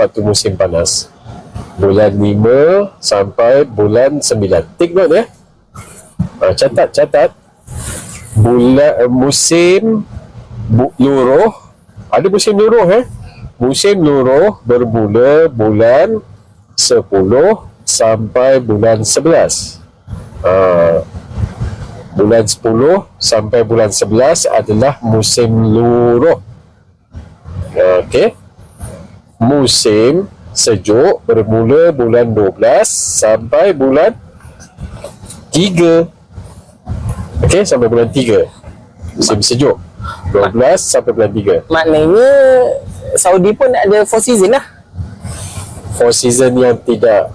4 tu musim panas. Bulan 5 sampai bulan 9. Take note ya. Catat. Musim luruh. Ada musim luruh Musim luruh bermula bulan 10 sampai bulan 11. Bulan 10 sampai bulan 11 adalah musim luruh. Okey. Musim sejuk bermula bulan 12 sampai bulan 3. Okey, sampai bulan 3. Musim sejuk 12 sampai bulan 3. Maknanya Saudi pun ada 4 season lah. 4 season yang tidak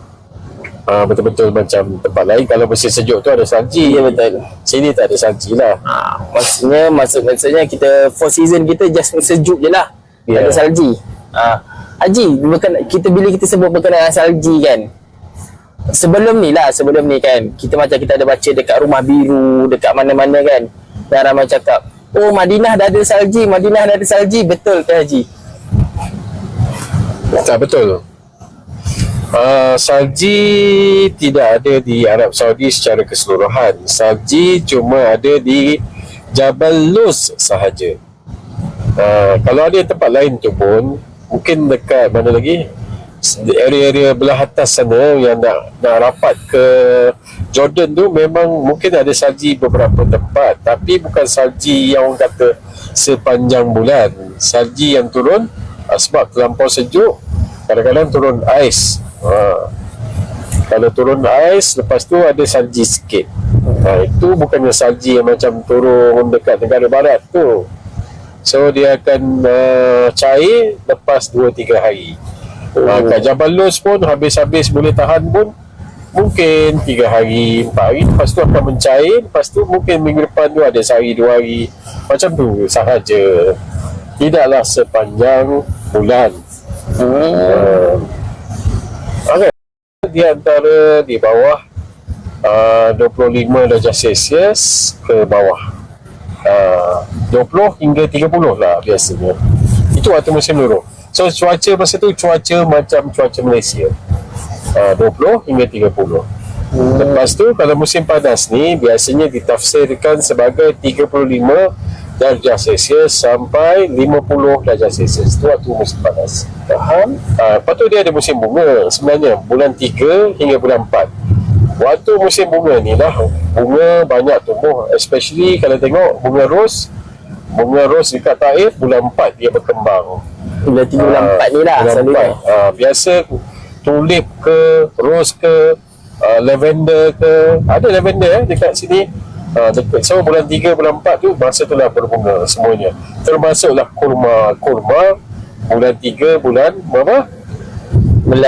betul-betul macam tempat lain. Kalau musim sejuk tu ada salji. Ya, betul. Sini tak ada salji lah. Maksudnya kita 4 season kita just sejuk je lah. Ada salji. Haji, bila kita sebut berkenaan salji kan, sebelum ni kan, kita macam kita ada baca dekat Rumah Biru, dekat mana-mana kan, dan ramai cakap, oh Madinah dah ada salji, betul ke Haji? Tak betul. Salji tidak ada di Arab Saudi secara keseluruhan. Salji cuma ada di Jabal Luz sahaja. Kalau ada tempat lain tu pun, mungkin dekat mana lagi, area-area belah atas sana yang nak rapat ke Jordan tu, memang mungkin ada salji beberapa tempat, tapi bukan salji yang orang kata sepanjang bulan. Salji yang turun sebab terlampau sejuk, kadang-kadang turun ais. Kalau turun ais, lepas tu ada salji sikit. Itu bukannya salji yang macam turun dekat negara barat tu. So dia akan cair lepas 2-3 hari. Kat Jabal Luz pun habis-habis boleh tahan pun mungkin 3 hari, 4 hari, lepas tu akan mencair. Lepas tu mungkin minggu depan tu ada sehari 2 hari. Macam tu sahaja, tidaklah sepanjang bulan. Okay. Di antara di bawah 25 darjah Celsius ke bawah 20 hingga 30 lah biasanya. Itu waktu musim luruh. So cuaca masa tu cuaca macam cuaca Malaysia, 20 hingga 30. Lepas tu kalau musim panas ni biasanya ditafsirkan sebagai 35 darjah Celsius sampai 50 darjah Celsius. Itu waktu musim panas. Faham? Lepas tu dia ada musim bunga sebenarnya, bulan 3 hingga bulan 4. Waktu musim bunga ni lah, bunga banyak tumbuh, especially kalau tengok bunga ros dekat Taif, bulan 4 dia berkembang. Bulan 3 bulan 4 ni lah bulan 4. Biasa tulip ke, ros ke, lavender ke, ada lavender dekat sini. Dekat. So bulan 3 bulan 4 tu masa tu lah berbunga semuanya, termasuklah kurma bulan 3 bulan berapa?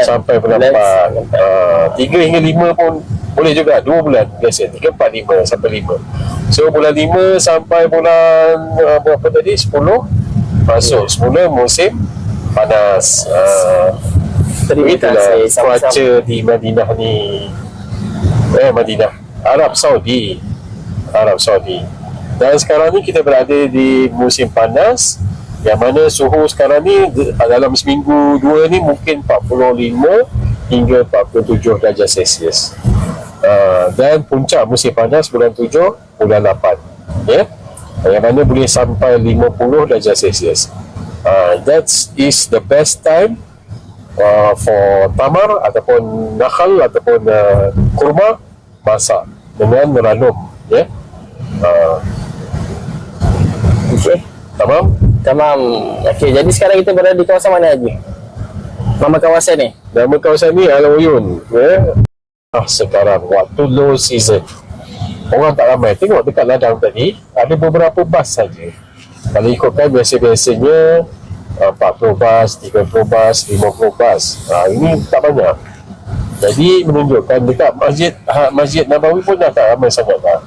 Sampai bulan 4. 3 hingga 5 pun boleh juga, 2 bulan biasa, 3, 4, 5 sampai 5. So bulan 5 sampai bulan berapa tadi, 10 masuk semula musim panas. Itulah cuaca di Madinah ni, Madinah, Arab Saudi. Dan sekarang ni kita berada di musim panas, yang mana suhu sekarang ni dalam seminggu 2 ni mungkin 45 hingga 47 darjah Celsius. Dan puncak musim panas bulan 7, bulan 8, yang mana boleh sampai 50 darjah Celsius. That is the best time for tamar ataupun nakhal ataupun kurma masak dengan meranum. Okay. Tamam. Okay, jadi sekarang kita berada di kawasan mana lagi? Nama kawasan ni? Nama kawasan ni Al-Uyun. Sekarang waktu low season, orang tak ramai. Tengok dekat ladang tadi, ada beberapa bas saja. Kalau ikutkan biasa-biasanya 40 bas, 30 bas, 50 bas. Ini tak banyak. Jadi menunjukkan dekat Masjid Nabawi pun dah tak ramai sangat dah.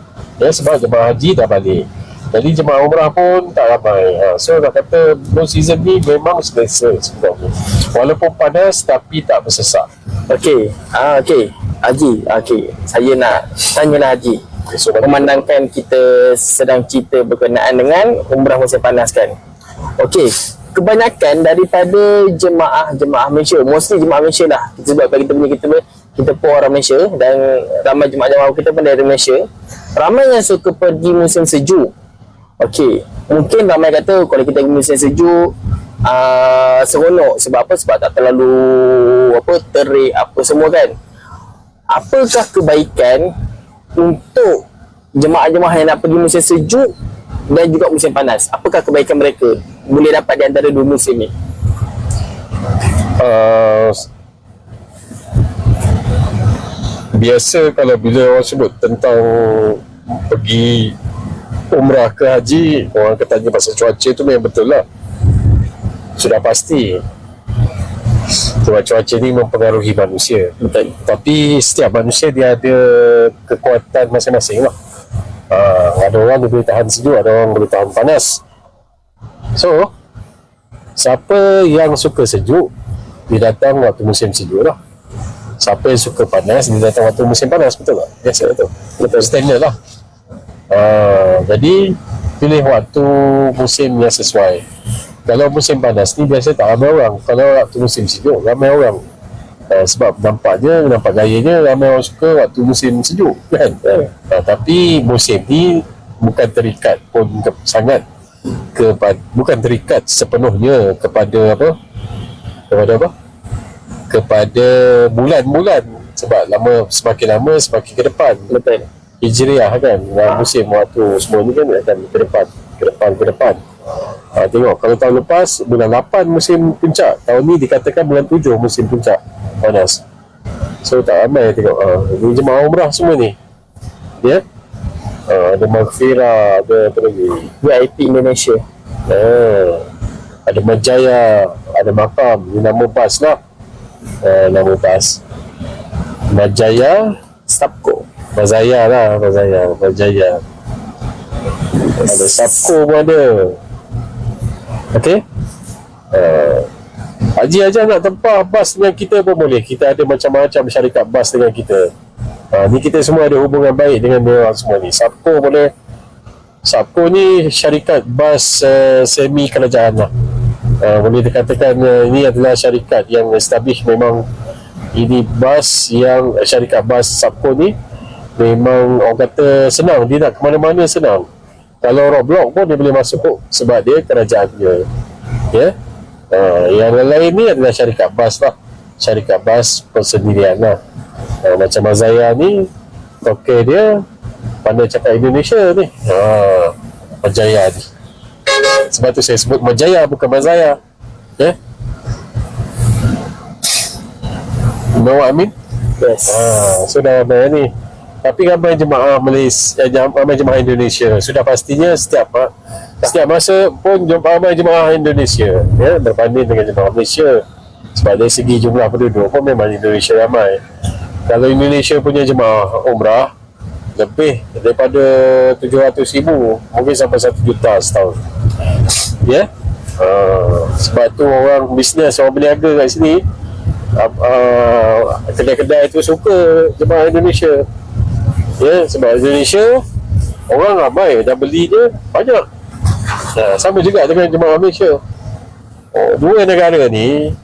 Sebab jemaah haji dah balik. Jadi jemaah umrah pun tak ramai. So nak kata low season ni memang selesa sebenarnya. Walaupun panas tapi tak bersesak. Okey. Haji, saya nak tanyalah Haji. Memandangkan kita sedang cerita berkenaan dengan umrah musim panas kan. Okey, kebanyakan daripada jemaah Malaysia, mostly jemaah Malaysia lah, sebab kita pun orang Malaysia dan ramai jemaah-jemaah kita pun dari Malaysia, ramai yang suka pergi musim sejuk. Okey, mungkin ramai kata kalau kita pergi musim sejuk seronok, sebab apa? Sebab tak terlalu terik apa semua kan. Apakah kebaikan untuk jemaah-jemaah yang nak pergi musim sejuk dan juga musim panas? Apakah kebaikan mereka boleh dapat di antara dua musim ni? Biasa kalau bila orang sebut tentang pergi umrah ke haji, orang akan tanya pasal cuaca tu memang betul lah, sudah pasti sebab cuaca ni mempengaruhi manusia. Betul. Tapi setiap manusia dia ada kekuatan masing-masing lah. Ada orang dia boleh tahan sejuk, ada orang boleh tahan panas. So siapa yang suka sejuk, dia datang waktu musim sejuk lah. Siapa yang suka panas, dia datang waktu musim panas. Betul tak? Biasa betul. Betul, standard lah. Jadi pilih waktu musim yang sesuai. Kalau musim panas ni biasa tak ramai orang. Kalau waktu musim sejuk ramai orang. Sebab nampak gayanya ramai orang suka waktu musim sejuk kan. Tapi musim ni bukan terikat pun sangat bukan terikat sepenuhnya kepada bulan-bulan, sebab semakin lama semakin ke depan. Betul. Hijriah kan, musim waktu semua ni kan akan ke depan. Tengok kalau tahun lepas bulan 8 musim puncak, tahun ni dikatakan bulan 7 musim puncak panas. So tak ramai tengok ni jemaah umrah semua ni. Ya. Ada Maghfirah, ada apa lagi? VIP Indonesia. Ada Majaya, ada Makam, ni nama bas lah. Nama bas Majaya, Sapko. Mazaya lah, Majaya. Ada Sapko pun ada. Okey. Haji aja nak tempah bas dengan kita pun boleh. Kita ada macam-macam syarikat bas dengan kita. Ni kita semua ada hubungan baik dengan dia orang semua ni. Sapko boleh. Sapko ni syarikat bas semi kerajaan lah. Boleh dikatakan ini adalah syarikat yang establish. Memang ini bas yang syarikat bas Sapko ni memang orang kata senang, dia nak ke mana-mana senang. Kalau roadblock pun dia boleh masuk sebab dia kerajaan dia. Ya. Yang lain ni adalah syarikat bas lah. Syarikat bas persendirian lah. Macam Mazaya ni, toke dia pandai cakap Indonesia ni. Majaya ni. Sebab tu saya sebut Majaya bukan Mazaya. Ya. You know what I mean? Yes. Sudah ramai ni. Tapi ramai jemaah Malaysia, ramai jemaah Indonesia. Sudah pastinya setiap masa pun ramai jemaah Indonesia, ya, berbanding dengan jemaah Malaysia. Sebab dari segi jumlah penduduk pun memang Indonesia ramai. Kalau Indonesia punya jemaah umrah lebih daripada 700,000, mungkin sampai 1 juta setahun. Ya. Sebab tu orang bisnes, orang berniaga kat sini, kedai-kedai tu suka jemaah Indonesia. Ya, sebab Indonesia orang ramai dan beli dia banyak. Sama juga dengan jemaah Malaysia. Dua negara ni,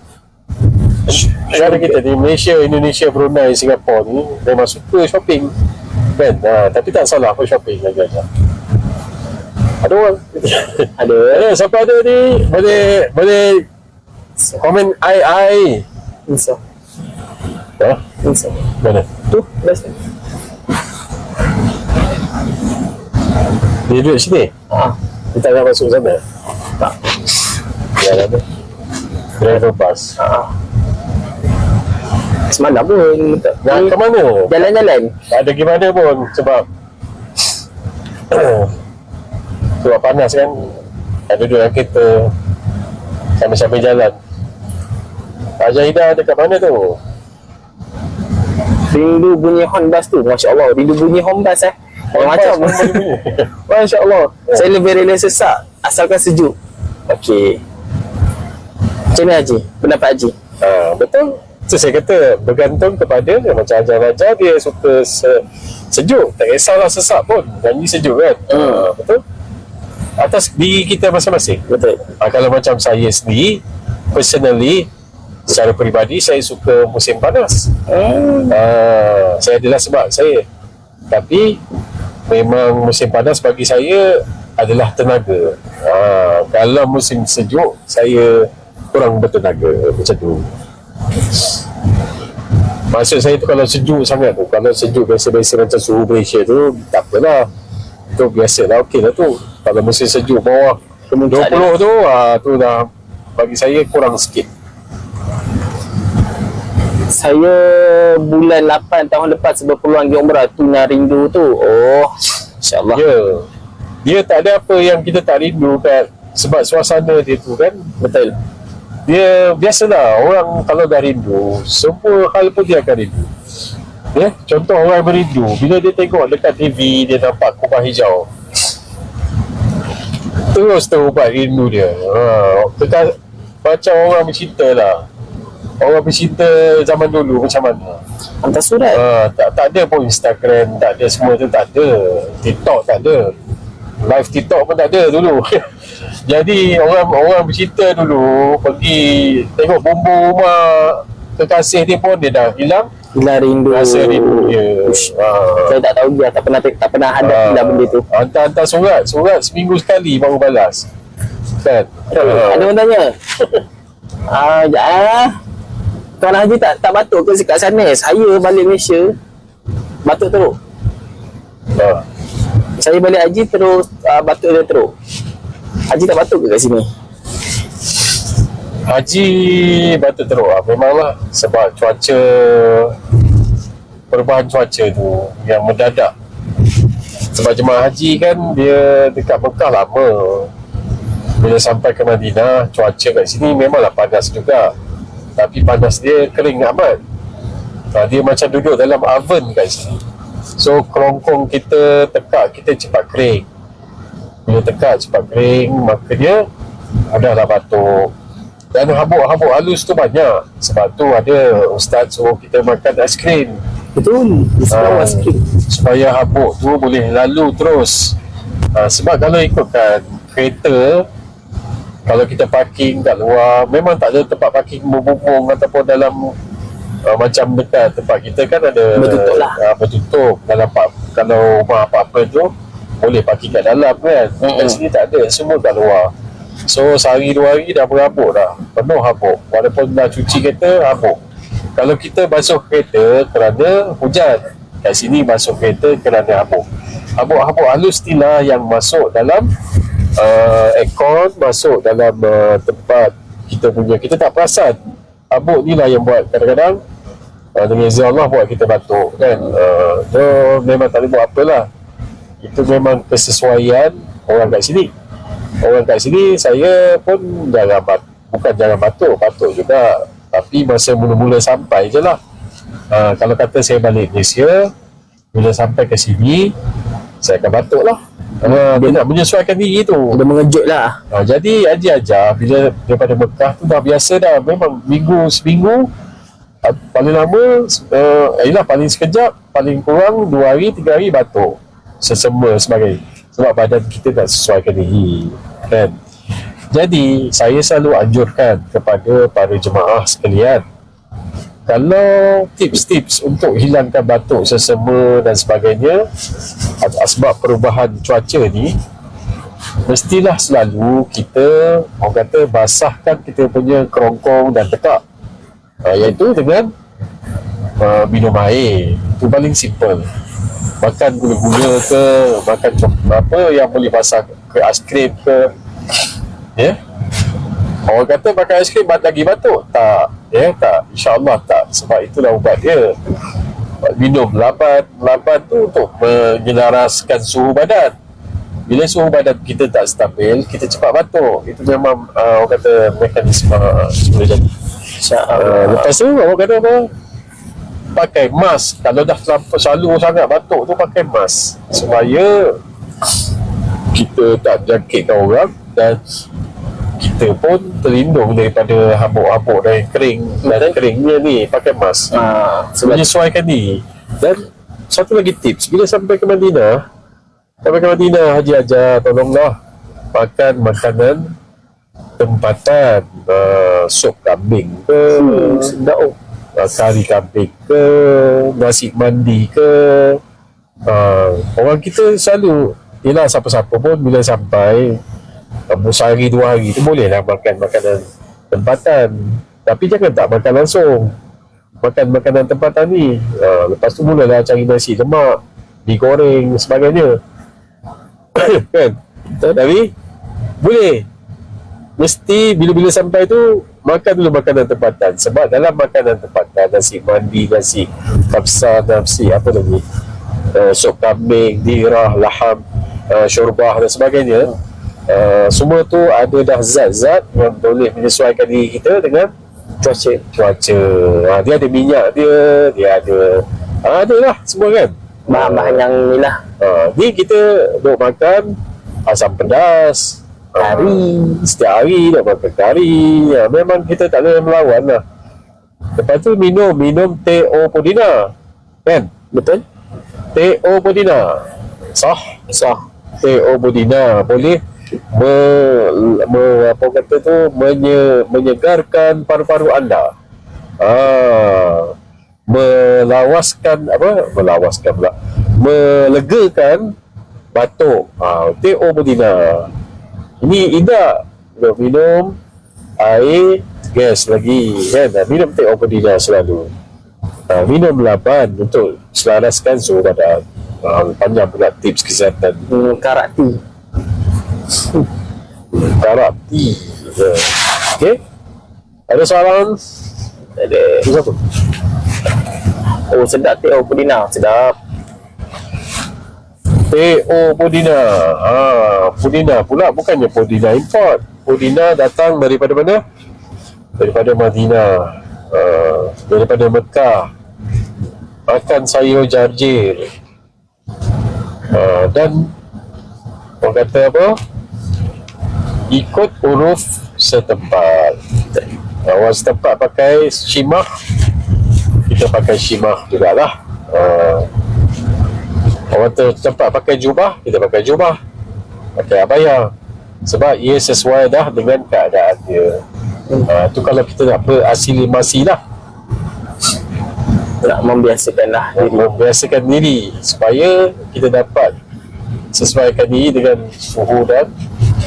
negara kita ni, Malaysia, Indonesia, Brunei, Singapura ni memang suka shopping kan. Tapi tak salah pun shopping aja. Ada orang ada siapa ada ni boleh komen ai. Insya. Insya. Mana Tu best. dia duduk sini. Dia tak nak masuk sana. Tak. Ya ada driver bus. Semalam pun Nak ke mana? jalan-jalan. Tak ada gimana pun sebab sebab panas kan. Ada duduk dalam kereta sambil-sambil jalan. Ajahidah dekat mana tu? Rindu bunyi horn bus tu. Masya Allah. Rindu bunyi horn bus macam Masya Allah. Saya lebih rela sesak asalkan sejuk. Okey. Macam mana Haji? Pendapat Haji? Betul. Itu saya kata bergantung kepada macam Raja dia suka sejuk. Tak kisahlah sesak pun. Janji sejuk kan. Betul. atas diri kita masing-masing. Betul. Kalau macam saya sendiri, personally, secara peribadi saya suka musim panas. Saya adalah sebab saya. Tapi memang musim panas bagi saya adalah tenaga. Kalau musim sejuk, saya kurang bertenaga macam tu. Maksud saya tu kalau sejuk sangat tu, kalau sejuk biasa-biasa macam suhu Malaysia tu, tak apalah. Tu biasalah, okey lah tu. Kalau musim sejuk bawah 20 tu, tu dah bagi saya kurang sikit. Saya bulan 8 tahun lepas berpeluang pergi umrah tu nak rindu tu. Oh, insyaAllah. Ya. Dia tak ada apa yang kita tak rindu kan. Sebab suasana dia tu kan. Betul. Dia biasalah orang kalau dah rindu, semua hal pun dia akan rindu. Ya, contoh orang merindu bila dia tengok dekat TV dia nampak kubah hijau. Terus terubat rindu dia. Macam orang bercinta lah. Orang bercinta zaman dulu macam mana? Hantar surat. Tak ada pun Instagram, tak ada semua tu, tak ada. TikTok tak ada. Live TikTok pun tak ada dulu. Jadi orang bercinta dulu pergi tengok bumbu rumah kekasih dia pun dia dah hilang rindu. rasa rindu dia. Saya tak tahu dia, tak pernah hadap benda tu. Hantar surat seminggu sekali baru balas. Kan? Ada orang tanya. Tuan Haji tak batuk ke kat sana? Saya balik Malaysia batuk teruk. Saya balik haji terus batuk dia teruk. Haji tak batuk ke kat sini? Haji batuk teruk lah. Memanglah sebab cuaca, perubahan cuaca tu yang mendadak. Sebab jemaah haji kan dia dekat Mekah lama. Bila sampai ke Madinah, cuaca kat sini memanglah panas juga. Tapi panas dia kering amat. Dia macam duduk dalam oven kat sini. So kerongkong kita tekak, kita cepat kering. Bila tekak cepat kering, maka dia adalah batuk. Dan habuk-habuk halus tu banyak. Sebab tu ada ustaz suruh kita makan aiskrim. Betul. Aiskrim supaya habuk tu boleh lalu terus. Sebab kalau ikutkan kereta, kalau kita parking kat luar, memang tak ada tempat parking bumbung ataupun dalam macam dekat tempat kita kan ada bertutup lah. Bertutup dalam kalau rumah apa-apa tu boleh parking kat dalam kan. Kat sini tak ada, semua kat luar. So sehari 2 hari dah berhabuk dah, penuh habuk. Walaupun dah cuci kereta, habuk. Kalau kita basuh kereta kerana hujan, kat sini basuh kereta kerana habuk. Habuk-habuk halus ni lah yang masuk dalam aircon, masuk dalam tempat kita punya, kita tak perasan. Habuk ni lah yang buat kadang-kadang dengan izin Allah buat kita batuk kan. So memang tak boleh buat apalah. Itu memang kesesuaian orang kat sini. Orang kat sini saya pun bukan jarang batuk juga. Tapi masa mula-mula sampai je lah. Kalau kata saya balik Malaysia, bila sampai ke sini saya akan batuk lah. Dia nak menyesuaikan diri tu. Dia mengejut lah. Jadi Haji ajar bila daripada Mekah tu dah biasa dah. Memang seminggu paling lama paling sekejap, paling kurang 2 hari 3 hari batuk sesama sebagainya. Sebab badan kita tak sesuaikan diri kan. Jadi saya selalu anjurkan kepada para jemaah sekalian, kalau tips-tips untuk hilangkan batuk sesama dan sebagainya sebab perubahan cuaca ni, mestilah selalu kita orang kata basahkan kita punya kerongkong dan tekak, iaitu dengan minum air. Itu paling simple. Makan gula-gula ke, makan apa yang boleh basah ke, aiskrim ke, ya. Orang kata makan aiskrim lagi batuk, tak, ya, tak, insyaAllah tak. Sebab itulah ubat dia. Minum laban tu untuk menyelaraskan suhu badan. Bila suhu badan kita tak stabil, kita cepat batuk. Itu memang orang kata mekanisme semula jadi. Lepas tu orang kata apa? Pakai mask. Kalau dah selalu sangat batuk tu, pakai mask supaya kita tak jangkitkan orang dan kita pun terlindung daripada habuk-habuk dan kering. Dan keringnya ni pakai mask. Menyesuaikan diri. Dan satu lagi tips, bila sampai ke Madinah, Haji ajar tolonglah makan makanan tempatan, sup kambing ke, Sedap. kari kambing ke, nasi mandi ke. Orang kita selalu, yelah, siapa-siapa pun bila sampai sehari 2 hari tu bolehlah makan makanan tempatan, tapi jangan tak makan langsung. Makan makanan tempatan ni, lepas tu mulalah cari nasi lemak, digoreng sebagainya. Kan? Tapi boleh, mesti bila-bila sampai tu makan dulu makanan tempatan. Sebab dalam makanan tempatan, nasi mandi, nasi kapsa, nasi apa lagi, sup kambing, dirah, laham, syorbah dan sebagainya, semua tu ada dah zat-zat yang boleh menyesuaikan diri kita dengan cuaca. Dia ada minyak dia ada lah semua kan, Bahan-bahan yang ni lah. ni kita duk makan asam pedas Kari. setiap hari nak makan kari. Memang kita tak boleh melawan lah. Lepas tu minum teh Podina, kan? Betul? Teh Podina sah teh Podina boleh apa kata tu, menyegarkan paru-paru anda, melegakan batuk. Teh Podina ini indah untuk minum air gas lagi, kan? Minum teh Podina selalu. Minum laban untuk selaraskan suhu badan. Panjang pula tips kesihatan. Karakti. Karakti. Okay, ada soalan? Ada. Siapa? Oh, sedap teh Podina. Sedap. Teh Podina. Podina pula bukannya Podina import. Podina datang daripada mana? Daripada Madinah, daripada Mekah. Makan sayur jarjir, dan orang kata apa, ikut huruf setempat. Orang setempat pakai shimah, kita pakai shimah jugalah. Orang setempat pakai jubah, kita pakai jubah, pakai abaya, sebab ia sesuai dah dengan keadaan dia. Tu kalau kita nak berasimilasi lah, Nak membiasakan lah diri. membiasakan diri supaya kita dapat sesuaikan diri dengan suhu dan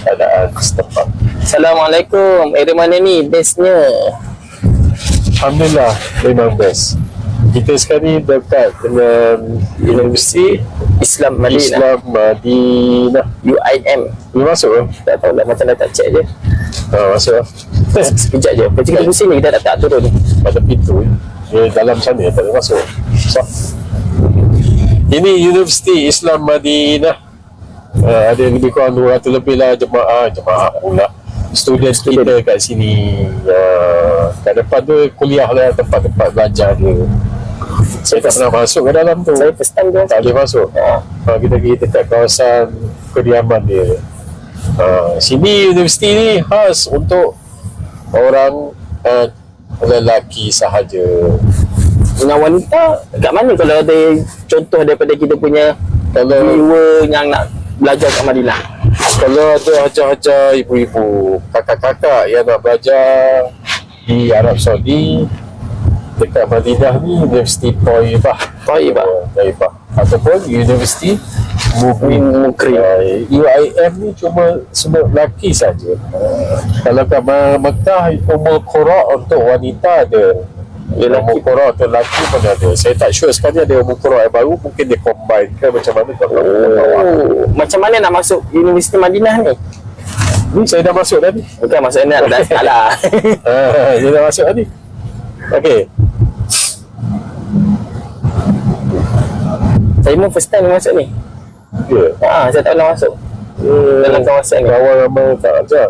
keadaan setempat. Assalamualaikum. Area mana ni? Bestnya. Alhamdulillah, memang best. Kita sekarang ni dekat dengan Universiti Islam Madinah. Islam Madinah. UIM. Boleh masuk ke? Tak tahu lah, macam dah tak check je. Masuk lah. Sekejap je. Kita kat sini kita tak turun. Pada pintu dia dalam sana, tak boleh masuk. So, ini Universiti Islam Madinah. Ada lebih kurang 200 lebih lah jemaah pula, student kita kat sini. Kat depan tu kuliah lah, tempat-tempat belajar dia. Saya tak pernah masuk ke dalam tu. Saya first time dia. Tak boleh masuk. Kita kat kawasan kediaman dia. Sini universiti ni khas untuk orang lelaki sahaja. Dengan wanita, kat mana kalau ada contoh daripada kita punya viewer yang nak belajar kat Madinah? Kalau ada hajar-hajar, ibu-ibu, kakak-kakak yang nak belajar di Arab Saudi, dekat Madinah ni, Universiti Thaifah ataupun Universiti Mukrim. UIM ni cuma semua lelaki saja. Kalau kat Mekah, umur qura untuk wanita ada, umur qura untuk lelaki pun ada. Saya tak sure sekarang ada umur qura yang baru, mungkin dia combine ke macam mana. Macam mana nak masuk Universiti Madinah ni? Ni saya dah masuk tadi. Bukan maksudnya dah salah. Saya dah masuk tadi. Okey. Saya pun first time masuk ni. Ya. Saya tak pernah masuk dalam kawasan ni. Kawan ramai tak ajar.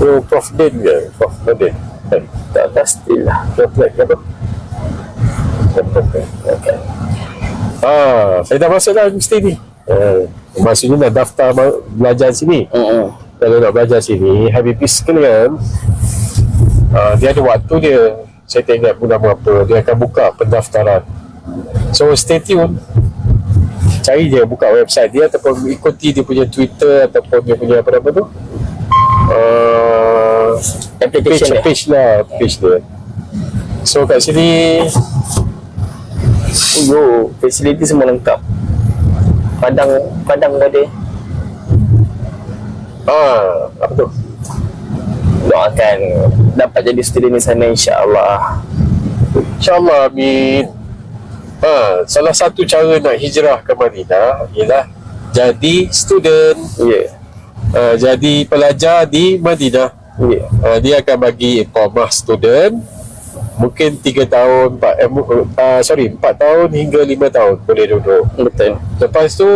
Prof Din ke? Prof Din. Tak pastilah. Prof ke apa? Okay. Saya dah masuk dah universiti ni. Maksudnya dah daftar belajar sini. Kalau nak belajar sini, Habibis sekalian, dia ada waktu dia. Saya tak ingat bulan berapa, dia akan buka pendaftaran. So stay tune, cari je, buka website dia ataupun ikuti dia punya Twitter ataupun dia punya apa nama tu, Application dia. page dia. So kat sini Fasiliti semua lengkap. Padang ada. apa tu, Doakan dapat jadi student di sana, insya-Allah. InsyaAllah, amin. Salah satu cara nak hijrah ke Madinah ialah jadi student, jadi pelajar di Madinah. Dia akan bagi iqamah student mungkin 3 tahun, 4 tahun hingga 5 tahun boleh duduk. Betul. Lepas tu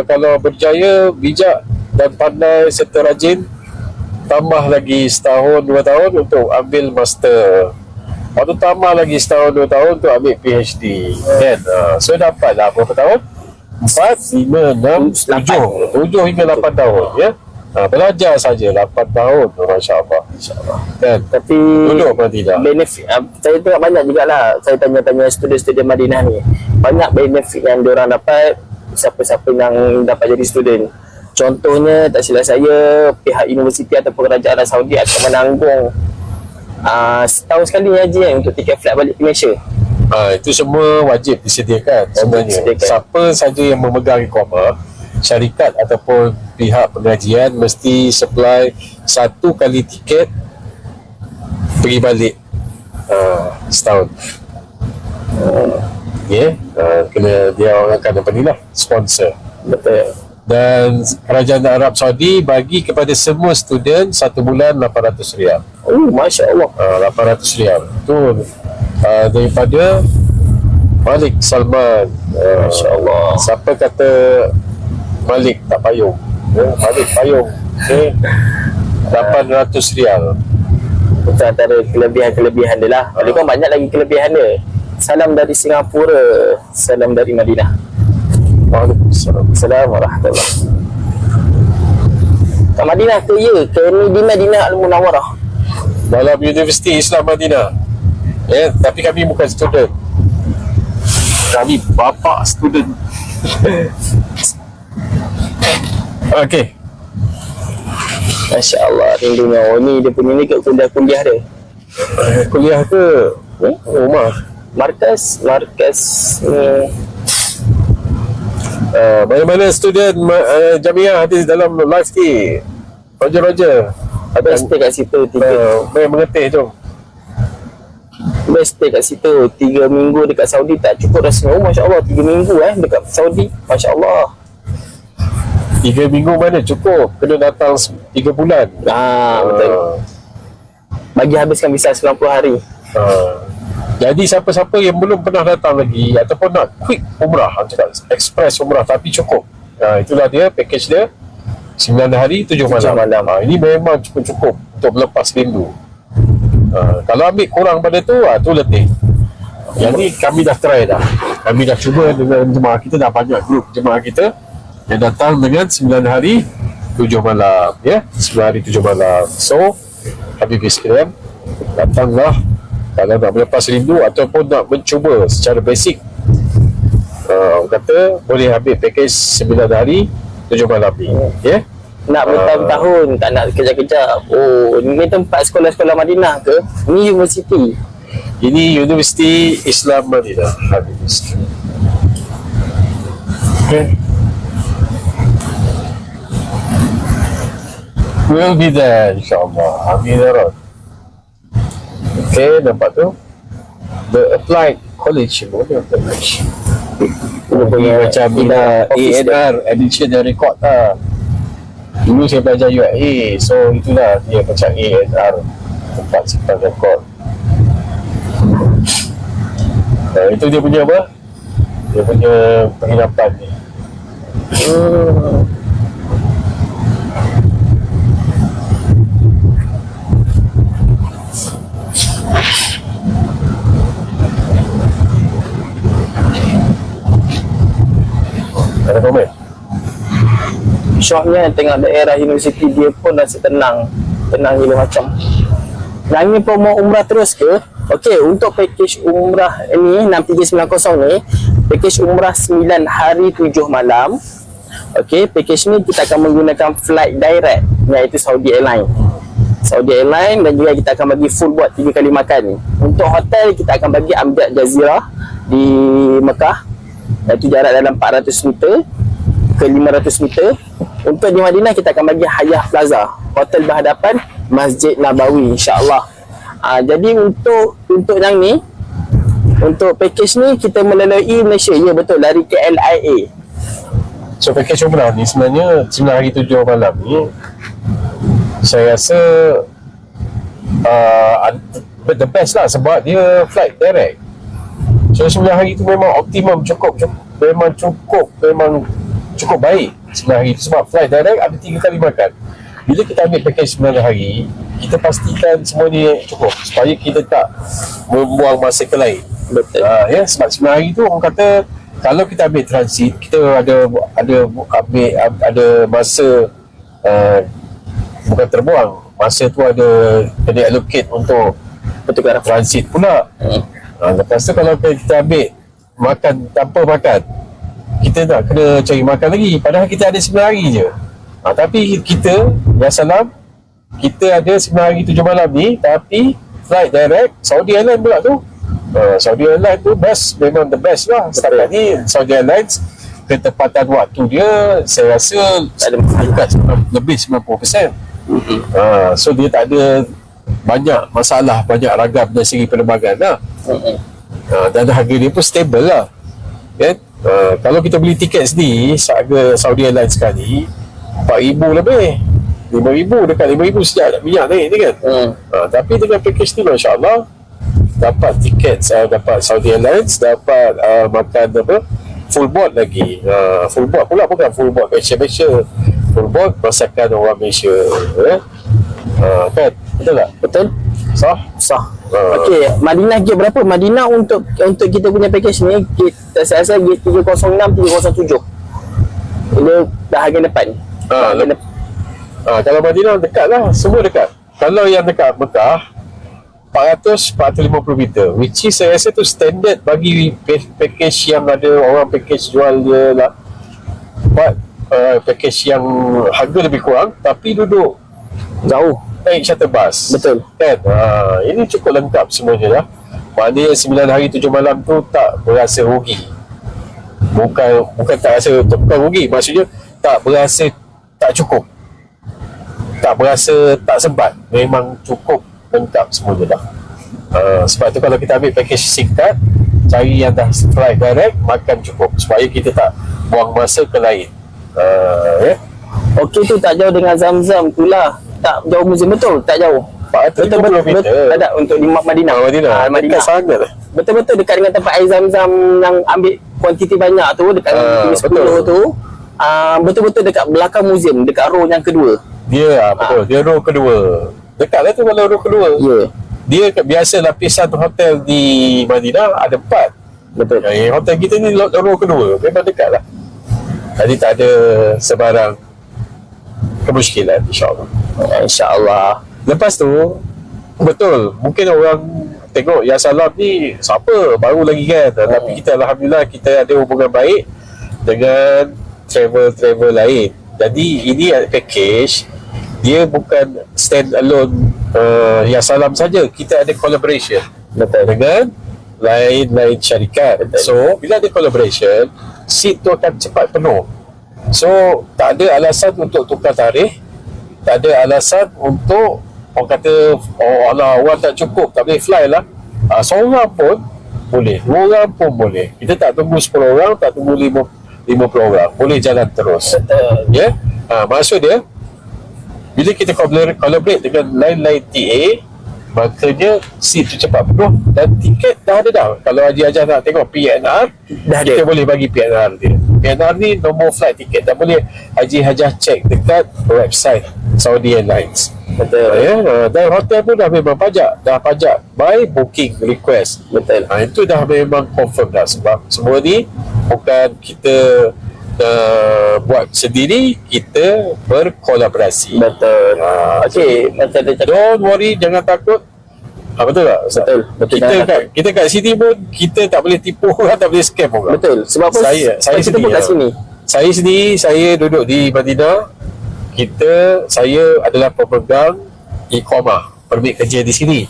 kalau berjaya, bijak dan pandai serta rajin, tambah lagi setahun 2 tahun untuk ambil master. Lepas tu tambah lagi setahun 2 tahun untuk ambil PhD. Kan? So dapatlah berapa tahun? 4, 5, 6, 7 hingga 8 tahun, ya. Belajar saja 8 tahun, Masya-Allah. Kan? Tapi duduk Madinah. benefit, saya tengok banyak jugalah, saya tanya-tanya student-student Madinah ni, banyak benefit yang diorang dapat, siapa-siapa yang dapat jadi student. Contohnya, tak silap saya, pihak universiti ataupun kerajaan Arab Saudi akan menanggung setahun sekali haji kan, untuk tiket flight balik ke Malaysia. Itu semua wajib disediakan sebenarnya. Siapa saja yang memegang iqamah, syarikat ataupun pihak pengajian mesti supply 1 kali tiket pergi balik setahun. Kena dia orang akan apa ni lah, sponsor. Betul. Dan kerajaan Arab Saudi bagi kepada semua student 1 bulan 800 rial. Masya Allah. 800 rial tu daripada Malik Salman. Masya Allah. Siapa kata Malik tak payung, Malik payung, 800 rial. Itu antara kelebihan-kelebihan dia lah. Ada kan banyak lagi kelebihan dia. Salam dari Singapura, salam dari Madinah. Waalaikumsalam. Assalamualaikum warahmatullahi. Kat Madinah ke? Ya, ke di Madinah Al-Munawwarah. Dalam Universiti Islam Madinah. Tapi kami bukan student. Kami bapa student. Okey. Masya Allah, rindunya. Oh ni dia punya ni kat kuliah dia. Kuliah ke? Rumah. Markas Mana-mana student Jamiah hadis dalam live ni. Roger. ada stay kat situ 3 Main mengetih tu. best stay kat situ 3 minggu dekat Saudi tak cukup rasanya. Oh Masya Allah, 3 minggu dekat Saudi, Masya Allah. 3 minggu mana cukup, kena datang 3 bulan. Betul. Bagi habiskan visa 90 hari. Jadi siapa-siapa yang belum pernah datang lagi ataupun nak quick umrah, cakap express umrah tapi cukup, itulah dia package dia, 9 hari 7 malam. Ini memang cukup untuk melepas rindu. Kalau ambil kurang pada tu, tu letih. Yang ni kami dah try dah. Kami dah cuba dengan jemaah kita, dah banyak grup jemaah kita yang datang dengan 9 hari 7 malam, 9 hari 7 malam. So Habibie sekalian, datanglah kalau nak melepas rindu ataupun nak mencuba secara basic. Kata boleh ambil package 9 hari 7 malam ni. Nak bertahun-tahun, tak nak kejap-kejap. Oh, ni tempat sekolah-sekolah Madinah ke? Ni universiti. Ini Universiti Islam Madinah. Habis. We'll be there, insyaAllah. Amin ya Rabb. Nampak tu? The Applied College. Mana College? Macam bila ANR, Edition and Record lah. Dulu saya belajar UAE, so itulah dia macam ANR, tempat simpan rekod. Itu dia punya apa? Dia punya penginapan ni. Ada komen? Syahnya tengok daerah universiti dia pun rasa tenang gila macam. Yang ni pun mau umrah terus ke? Okey, untuk package umrah ni 6390 ni, package umrah 9 hari 7 malam. Okey, package ni kita akan menggunakan flight direct, iaitu Saudi Airlines. Saudi Airlines, dan juga kita akan bagi full board 3 kali makan. Untuk hotel kita akan bagi Amjad Jazirah di Mekah, iaitu jarak dalam 400 meter ke 500 meter. Untuk di Madinah kita akan bagi Hayah Plaza, hotel berhadapan Masjid Nabawi, insya-Allah. Jadi untuk yang ni, untuk package ni kita melalui Malaysia. Ya, betul, dari KLIA. So package umrah ni sebenarnya 9 hari 7 malam ni, saya rasa the best lah, sebab dia flight direct. So 9 hari tu memang optimum, memang cukup baik 9 hari tu, sebab flight direct ada 3 kali makan. Bila kita ambil package 9 hari, kita pastikan semua ni cukup supaya kita tak membuang masa ke lain. Betul. Ya, sebab 9 hari tu orang kata kalau kita ambil transit, kita ada masa, bukan terbuang, masa tu ada kena allocate untuk Pertukaran transit pula. Lepas tu kalau kita ambil makan tanpa makan, kita nak kena cari makan lagi, padahal kita ada 9 hari je. Tapi kita, ya salam, kita ada 9 hari 7 malam ni, tapi flight direct Saudi Airlines pula tu. Saudi Airlines tu best, memang the best lah setakat ni. Saudi Airlines, ketepatan waktu dia saya rasa dekat lebih 90%. So dia tak ada banyak masalah, banyak ragam dari segi penerbangan lah. Dan harga dia pun stable lah, kan? Kalau kita beli tiket sendiri, harga Saudi Airlines sekali 4,000 lebih, 5,000, dekat 5,000 sejak minyak naik ni kan. Tapi dengan package ni, Masya Allah, dapat tiket, dapat Saudi Airlines, dapat makan apa, full board lagi. Full board pula, bukan full board Malaysia, full board masakan orang Malaysia, kan? Betul tak? Betul. Sah? Okey, Madinah gate berapa? Madinah untuk kita punya package ni, saya rasa gate 306, 307. Dia dah harga depan. Kalau Madinah dekat lah, semua dekat. Kalau yang dekat Mekah 450 meter, which is saya rasa tu standard bagi package yang ada orang package jual dia lah. Package yang harga lebih kurang tapi duduk Jauh. naik shuttle bus. Betul. Kan? Ini cukup lengkap semuanya lah. Maknanya 9 hari 7 malam tu tak berasa rugi. Bukan tak rasa, bukan rugi, maksudnya tak berasa tak cukup, tak berasa tak sempat. Memang cukup lengkap semuanya dah. Sebab tu kalau kita ambil package singkat, cari yang dah flight direct, makan cukup supaya kita tak buang masa ke lain. Ya. Okey, tu tak jauh dengan Zamzam tu lah. Tak jauh muzium, betul, tak jauh. 450 meter. Ada untuk di Madinah. Madinah. Madinah. Dekat sangat lah. Betul-betul dekat dengan tempat air Zamzam yang ambil kuantiti banyak tu, dekat 10 betul. tu. Betul-betul dekat belakang muzium, dekat row yang kedua. Dia betul. Dia row kedua. Dekat lah tu kalau row kedua. Ya. Dia biasa lapisan hotel di Madinah ada 4. Betul. Hotel kita ni row kedua. Memang dekat lah. Jadi tak ada sebarang kemusykilan, insyaAllah. InsyaAllah. Lepas tu, betul, mungkin orang tengok Ya Salam ni siapa, baru lagi kan. Tapi kita Alhamdulillah kita ada hubungan baik dengan travel lain. Jadi ini package, dia bukan stand alone Ya Salam saja. Kita ada collaboration dengan lain-lain syarikat. So bila ada collaboration, seat tu akan cepat penuh. So tak ada alasan untuk tukar tarikh, tak ada alasan untuk orang kata orang tak cukup, tak boleh fly lah. Seorang pun boleh, 2 orang pun boleh. Kita tak tunggu 10 orang, tak tunggu 50 orang, boleh jalan terus. Ya. Maksud dia, bila kita collaborate dengan lain-lain TA, makanya seat tu cepat penuh dan tiket dah ada dah. Kalau Haji Ajah nak tengok PNR, kita boleh bagi PNR dia. PNR ni nombor flight tiket, dan boleh Haji Hajah check dekat website Saudi Airlines. Betul. Dan hotel pun dah memang pajak by booking request. Betul. Itu dah memang confirm dah, sebab semua ni bukan kita buat sendiri, kita berkolaborasi. Betul. Okey, macam dia cakap. Don't worry, jangan takut. Betul tak Ustaz? Betul. Kita kat sini pun kita tak boleh tipu orang, tak boleh scam orang. Betul. Sebab apa? Saya kita sendiri, pun kat sini. Saya sendiri, saya duduk di Madinah. Saya adalah pemegang iqamah, permit kerja di sini.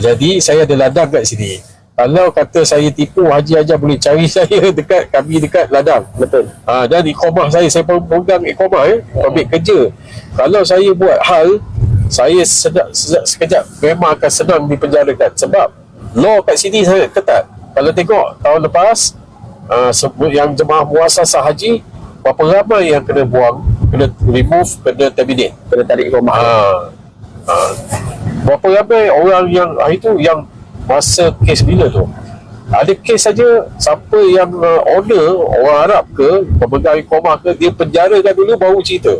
Jadi saya ada ladang kat sini. Kalau kata saya tipu, Haji Ajar boleh cari saya kami dekat ladang. Betul. Dan iqamah saya pemegang iqamah, permit kerja. Kalau saya buat hal, saya sekejap memang akan senang dipenjarakan. Sebab law kat sini sangat ketat. Kalau tengok tahun lepas, yang jemaah muassasah haji, berapa ramai yang kena buang, kena remove, kena terminate, Kena tarik rumah. berapa ramai orang yang itu yang masa kes bila tu ada kes saja, siapa yang owner orang Arab ke, pemegang iqamah ke, dia penjarakan dulu baru cerita.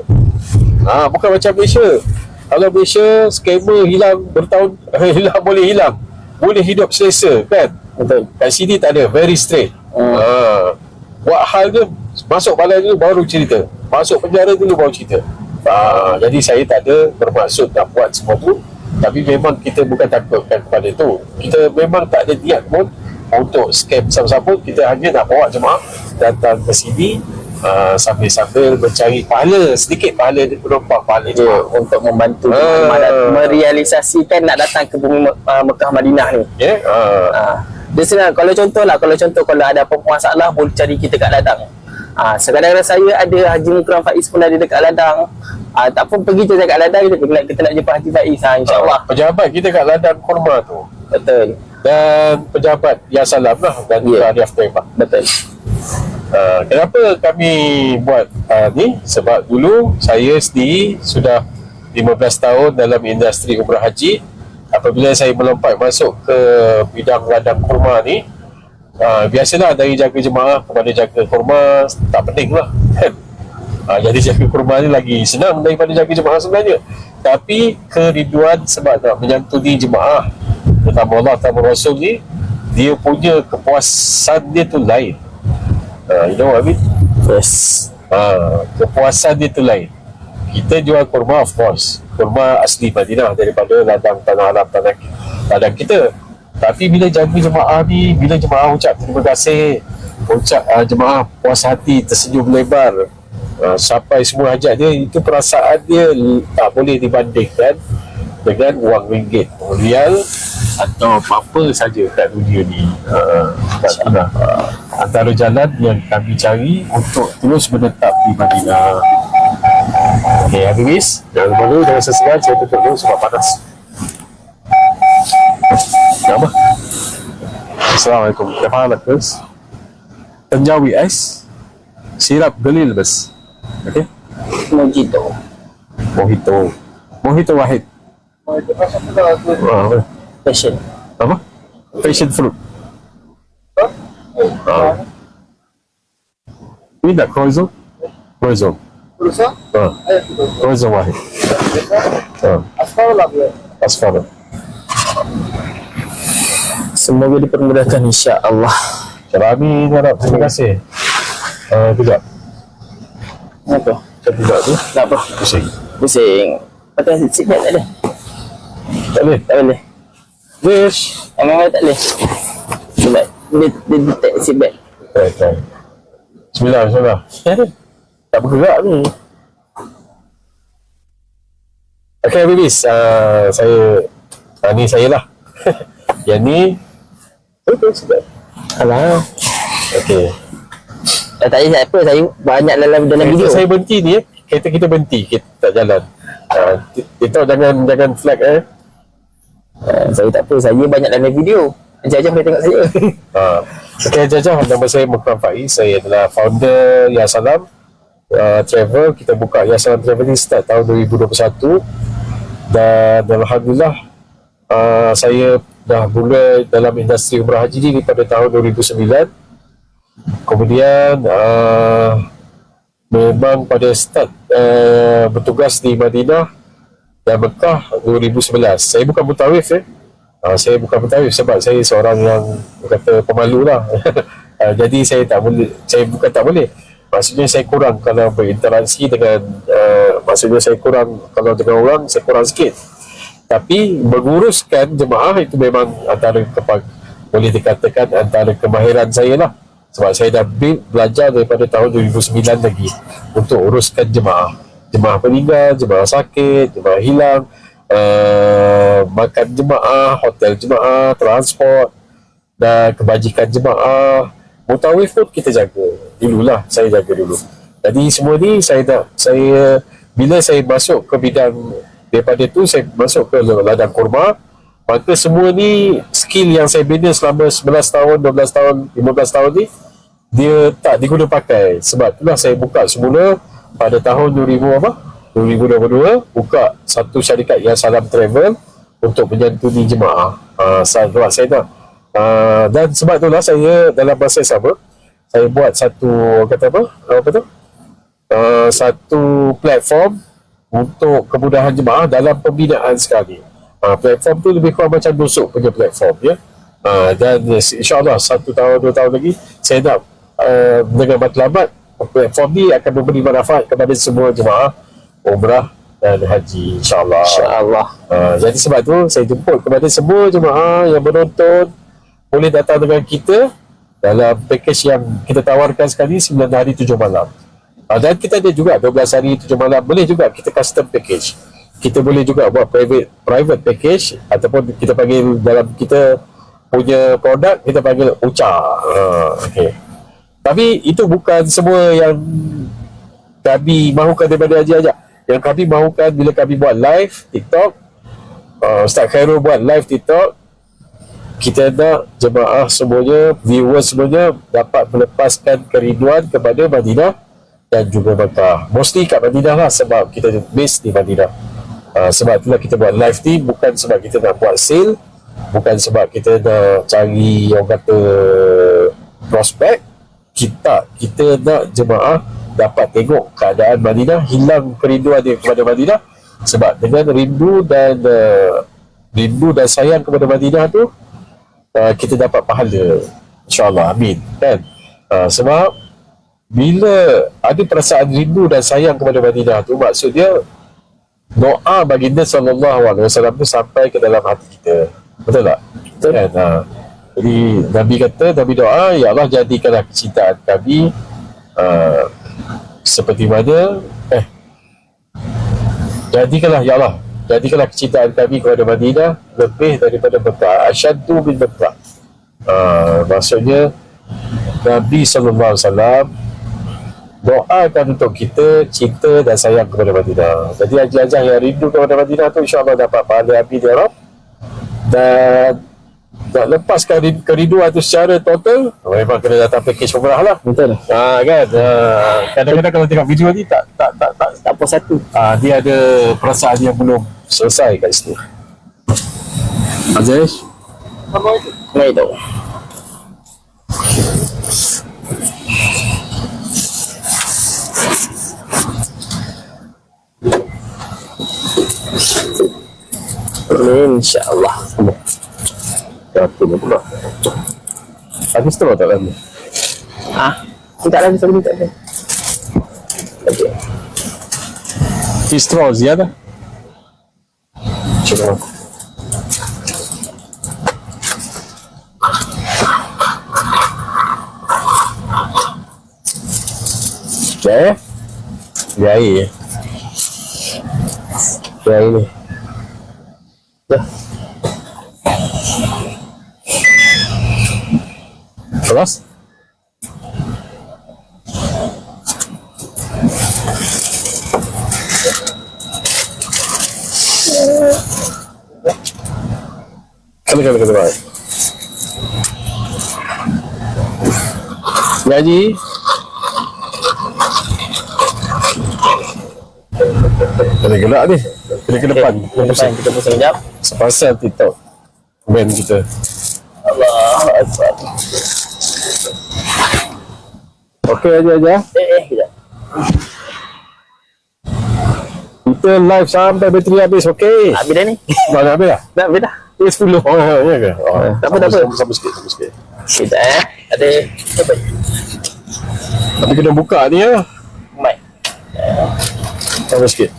Bukan macam Malaysia. Kalau Malaysia scammer hilang bertahun boleh hidup selesa kan. Betul. Kat sini tak ada, very straight. Buat hal dia, masuk balai dulu baru cerita, masuk penjara dulu baru cerita. Jadi saya tak ada bermaksud nak buat semua tu, tapi memang kita bukan takutkan kepada itu. Kita memang tak ada niat pun untuk scam siapa-siapa. Kita hanya nak bawa jemaah datang ke sini, sambil-sambil mencari pahala, sedikit pahala penumpang pahala dia untuk membantu merealisasikan nak datang ke bumi Mekah Madinah ni. Dia senang. Kalau contoh kalau ada apa masalah boleh cari kita kat ladang. Sekarang saya ada Haji Mukram Faiz pun ada dekat ladang. Tak pun pergi je dekat ladang, kita nak jumpa Haji Faiz, insya-Allah. Pejabat kita kat ladang kurma tu. Betul. Dan pejabat Ya Salam lah, dan Arif Taibah. Betul. Kenapa kami buat ni? Sebab dulu saya sendiri sudah 15 tahun dalam industri umrah haji. Apabila saya melompat masuk ke bidang ladang kurma ni, biasalah dari jaga jemaah kepada jaga kurma tak penting lah kan. Jadi jaga kurma ni lagi senang daripada jaga jemaah sebenarnya. Tapi kerinduan sebab nak menyantuni jemaah terutama Allah, terutama Rasul ni, dia punya kepuasan dia tu lain. You know what I mean? Yes. Kepuasan dia tu lain. Kita jual kurma, of course, kurma asli Madinah daripada ladang tanah Arab, ladang kita. Tapi bila jaga jemaah ni, bila jemaah ucap terima kasih, ucap jemaah puas hati, tersenyum lebar, sampai semua hajat dia, itu perasaan dia tak boleh dibandingkan dengan wang ringgit, rial atau apa-apa saja kat dunia ni. Antara jalan yang kami cari untuk terus menetap di Madinah. Okay, habis jangan malu, jangan sesegan, saya tutup dulu sebab panas. Nama Assalamualaikum. كيف حالك بس؟ تنجاوي ايس سيراب قليل بس. اوكي موهيتو واحد. Passion. apa? Passion fruit. Ini tak croissant? Croissant. Croissant واحد. أصفر ولا أبيض؟ أصفر. Semoga dipermudahkan, insya-Allah. Kami harap terima kasih. Kejap. Apa? Kejap tu. Tak apa. Pusing. Pakai seatbelt tak ada? Tak boleh. Tak boleh. Wish. Memang tak boleh. Sebab dia detect seatbelt. Okay. Bismillah. Tak bergerak ni. Okay, Habibis. Ni saya lah. Yang ni betul sebab. Alah. Okay. Tak payah apa, saya banyak dalam video. Saya berhenti ni, kereta kita berhenti, kita tak jalan. Kita jangan flag Saya tak apa, saya banyak dalam video. Jajah boleh tengok saya. Okay, Jajah, nama saya Mukram Faiz. Saya adalah founder Ya Salam Travel. Kita buka Ya Salam Traveling start tahun 2021. Dan Alhamdulillah, saya dah mula dalam industri umrah haji ni pada tahun 2009. Kemudian memang pada start bertugas di Madinah dan Mekah 2011. Saya bukan mutawif saya bukan mutawif sebab saya seorang yang kata pemalu lah. Jadi saya bukan tak boleh, maksudnya saya kurang kalau berinteraksi dengan maksudnya saya kurang kalau dengan orang, saya kurang sikit. Tapi menguruskan jemaah itu memang boleh dikatakan antara kemahiran saya lah. Sebab saya dah belajar daripada tahun 2009 lagi untuk uruskan jemaah meninggal, jemaah sakit, jemaah hilang, makan jemaah, hotel jemaah, transport dan kebajikan jemaah. Mutawif pun kita jaga dululah, saya jaga dulu. Jadi semua ni bila saya masuk ke bidang daripada tu, saya masuk ke ladang kurma, maka semua ni skill yang saya bina selama 11 tahun, 12 tahun, 15 tahun ni, dia tak diguna pakai. Sebab itulah saya buka semula pada tahun 2022, buka satu syarikat yang Salam Travel untuk menyantuni jemaah. Saya dah dan sebab itulah saya dalam masa yang sama saya buat satu satu platform untuk kemudahan jemaah dalam pembinaan sekali. Platform tu lebih kurang macam nusuk punya platform, ya. Dan insyaAllah 1 tahun 2 tahun lagi saya nak dengan matlamat platform ni akan memberi manfaat kepada semua jemaah umrah dan haji, insyaAllah. Jadi sebab tu saya jemput kepada semua jemaah yang menonton boleh datang dengan kita dalam package yang kita tawarkan sekali 9 hari 7 malam. Dan kita ada juga 12 hari 7 malam. Boleh juga kita custom package. Kita boleh juga buat private package, ataupun kita panggil dalam kita punya produk, kita panggil UCA. Okay. Tapi itu bukan semua yang kami mahukan daripada Haji Ajak. Yang kami mahukan bila kami buat live TikTok, Ustaz Khairul buat live TikTok, kita nak jemaah semuanya, viewers semuanya dapat melepaskan kerinduan kepada Madinah dan juga Makkah. Mostly kat Madinah lah, sebab kita base di Madinah. Sebab itulah kita buat live ni, bukan sebab kita nak buat sale, bukan sebab kita nak cari orang kata prospek. Kita nak jemaah dapat tengok keadaan Madinah, hilang kerinduan dia kepada Madinah. Sebab dengan rindu dan sayang kepada Madinah tu, kita dapat pahala, insyaAllah, amin, kan? Sebab bila ada perasaan rindu dan sayang kepada Madinah tu, maksud dia doa baginda SAW tu sampai ke dalam hati kita, betul tak? Betul. Kan? Jadi Nabi kata, Nabi doa, ya Allah jadikanlah kecintaan kami seperti mana jadikanlah kecintaan kami kepada Madinah lebih daripada Mekah, asyaddu bin Mekah. Maksudnya Nabi SAW doakan untuk kita cinta dan sayang kepada Madinah. Jadi ajak-ajak yang rindu kepada Madinah tu, insyaAllah dapat pahala, amin ya Rab. Dan nak lepaskan kerinduan tu secara total, memang kena datang package umrah lah. Betul. Kan? Kadang-kadang kalau tengok video ni tak puas hati. Dia ada perasaan yang belum selesai kat situ. Aziz? Baik tu. InsyaAllah. Apa ni pula? Habis tu tak lama? Tak lagi satu minit. Istro ziyadah? Cuba. Okay. Biar air. Biar air ni. Dah. Kelas? Kena baik. Gaji. Kena gelak ni. Kena ke depan. Kita pusing sekejap. Sepasal TikTok band kita. Allah Akbar. Okey aja. Kejap. Kita live sampai bateri habis, okey? Habis dah ni. Dah habis dah? Dah habis dah. 10. Oh, ya ke? Tak apa. Sama sikit. Sekejap Ada apa? Tapi kena buka ni ya. Mic. Sama sikit.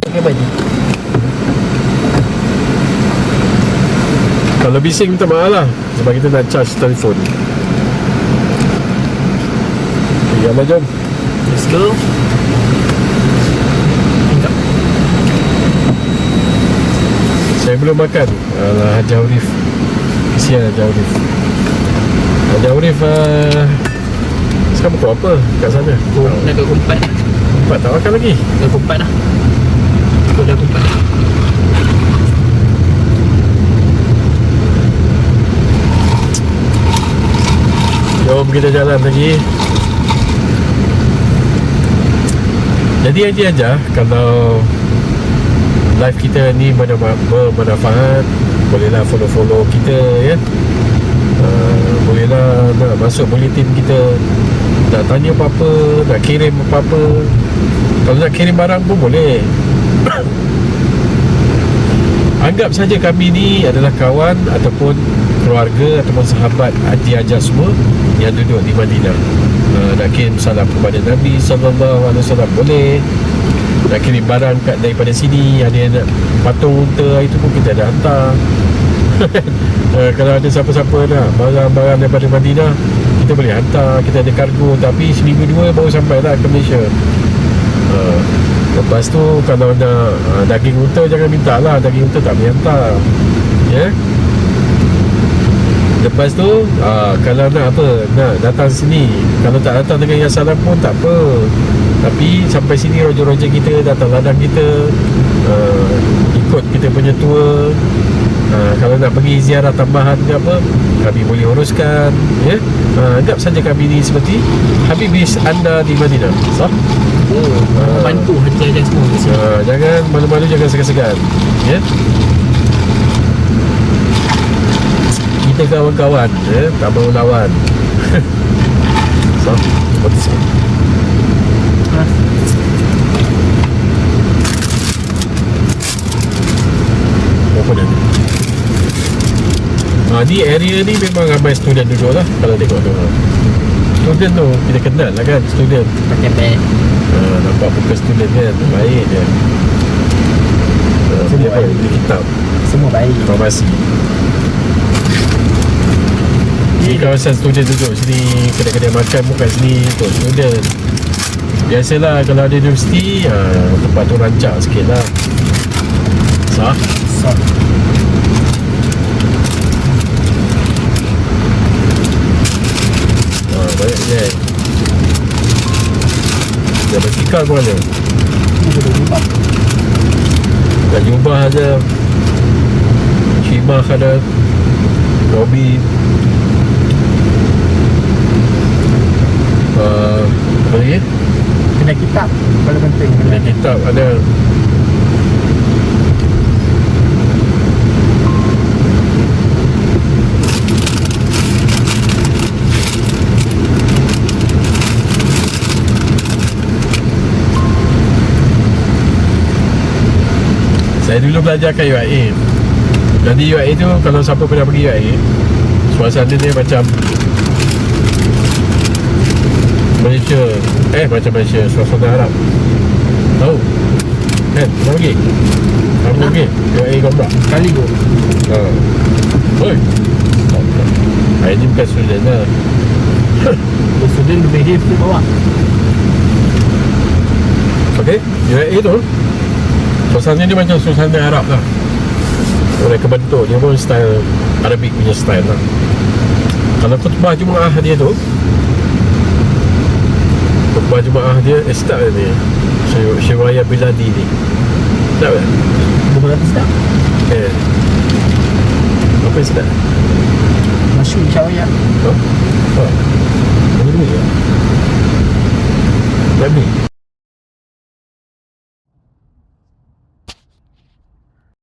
Okey, baik. Kalau bising minta maaf lah, sebab kita nak charge telefon. Yalah, jom. Let's go. Saya belum makan. Alah, Haji Arif. Kesian Haji Arif. Haji Arif sekarang pukul apa kat sana? Dah ke kumpat. Empat tak makan lagi? Dah kumpat dah. Aku dah kumpat dah. Jom kita jalan lagi. Jadi aja kalau live kita ni bermanfaat, bolehlah follow kita ya. Bolehlah nak masuk bulletin kita, nak tanya apa-apa, nak kirim apa-apa. Kalau nak kirim barang pun boleh. Anggap saja kami ni adalah kawan ataupun keluarga ataupun sahabat Haji Ajar semua yang duduk di Madinah. Nak kirim salam kepada Nabi SAW boleh. Nak kirim barang daripada sini, ada yang nak patung unta, itu pun kita dah hantar. Kalau ada siapa-siapa nak barang-barang daripada Madinah, kita boleh hantar. Kita ada kargo, tapi seminggu dua baru sampai lah ke Malaysia. Lepas tu kalau nak daging unta, jangan minta lah. Daging unta tak boleh hantar ya. Lepas tu kalau nak apa, nak datang sini, kalau tak datang dengan yang salam pun tak apa. Tapi sampai sini roja-roja kita, datang ladang kita, ikut kita punya tour. Kalau nak pergi ziarah tambahan ke apa, kami boleh uruskan ya. Anggap saja kami ni seperti Habibis anda di Madinah. Sah? Bantu Haji Ajar semua di sini. Jangan malu-malu, jangan segan-segan ya. Kita kawan-kawan ya, tak mahu lawan. Sah? Seperti sikit. Apa dah ni? Ni area ni memang ramai student duduk lah. Kalau tengok tu student tu, kita kenal lah kan student. Pakai beg. Nampak muka student kan, baik je. Dia baik. beli kitab Semua baik. farmasi. Ni kawasan student duduk sini, kedai-kedai makan pun kat sini untuk student. Biasalah kalau ada universiti, tempat tu rancak sikit lah. Sah? Sah. Banyak je. Dah bertikar pun ada. Dah jubah ada. Shimah ada. Robin. Apa lagi? Kedai kitab. Paling penting. Kedai kitab ada. Saya dulu belajar kat UIA. Jadi UIA tu, kalau siapa pernah pergi UIA, suasana dia macam Malaysia. Macam Malaysia, suasana Arab. Tahu? Kan? Pernah pergi? Kamu pergi? UIA Gombak? Sekali tu. Oi. Ini bukan student lah. Student behave tu bawah. Okay, UIA tu suasana dia macam suasana Arab lah. Mereka bentuk dia pun style Arabic punya style lah. Kalau khutbah Jumaah dia tu, khutbah Jumaah dia start ni Syiraya Biladi ni. Sedap kan? Bukan kata sedap. Apa yang sedap? Masyur Syawaya. Oh?